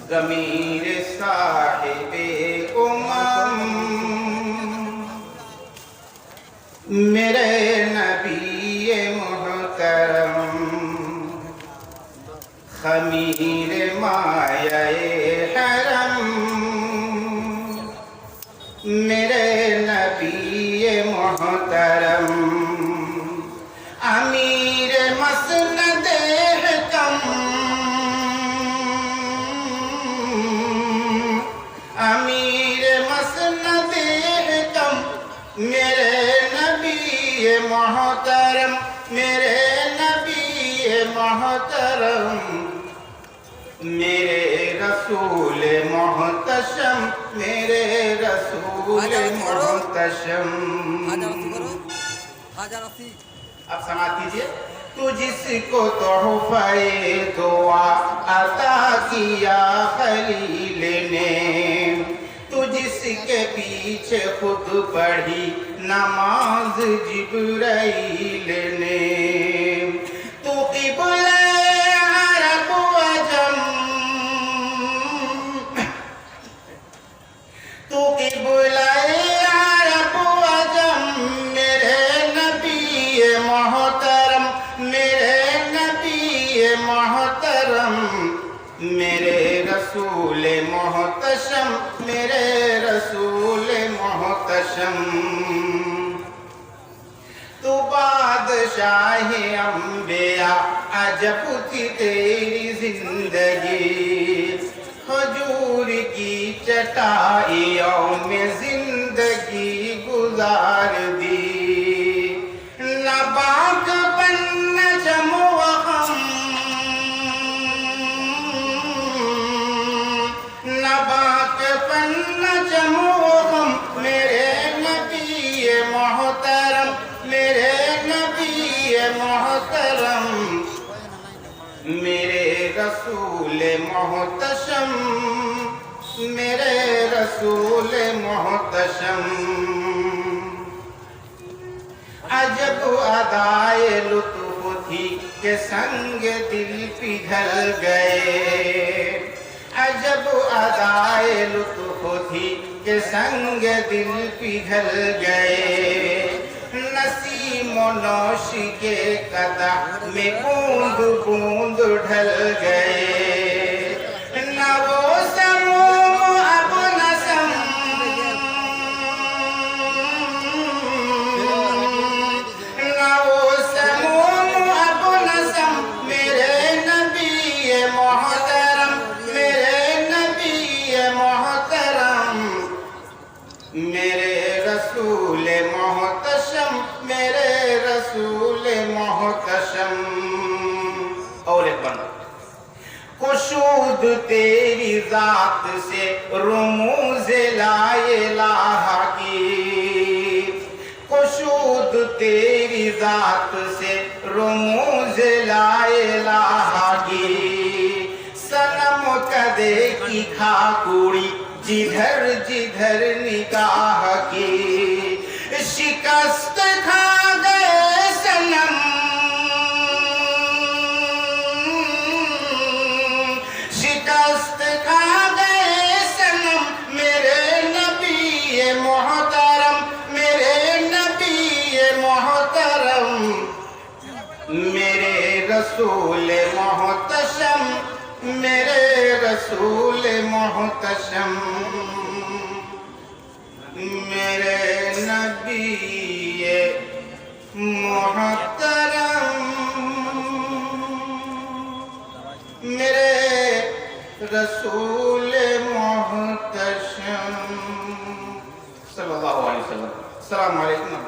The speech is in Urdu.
ضمیر صاحب امم میرے نبی محترم خمیر مایہ حرم میرے نبی محترم امیر مسند حکم امیر مسند حکم میرے نبی محترم میرے نبی محترم میرے رسول محتشم میرے رسول محتشم اب سماعت کیجئے تو جس کو تحفہ دعا عطا کیا خلیل نے تو جس کے پیچھے خود پڑھی نماز جبرائیل نے تو قبلہ عرب و عجم تو قبلہ عرب و عجم میرے نبی محترم میرے نبی محترم میرے رسول محتشم میرے رسول محتشم تو بادشاہ انبیاء عجب تھی تیری زندگی حضور کی چٹائیوں میں زندگی گزار دی نہ باغ بن نجم و غم نہ باغ بن نجم و غم میرے نبی محترم میرے نبی محترم میرے رسول محتشم میرے رسول محتشم عجب ادائے لطف تھی کہ سنگ دل پگھل گئے عجب ادائے لطف تھی کہ سنگ دل پگھل گئے نسیم و نوش کے قدح میں بوند بوند ڈھل گئے نہ وہ سموم اب نسم نہ وہ سموم اب نسم میرے نبی محترم میرے نبی محترم میرے رسول محتشم میرے رسول محتشم اور ایک بند کشود تیری ذات سے رموز لا الہ کی کشود تیری ذات سے رموز لا الہ کی صنم کدے کی کھاکوڑی جدھر جدھر نگاہ کی شکست کھا گئے صنم شکست کھا گئے صنم میرے نبی محترم میرے نبی محترم میرے رسول محتشم میرے رسول محتشم میرے نبی محترم میرے رسول محتشم صلی اللہ علیہ وسلم السلام علیکم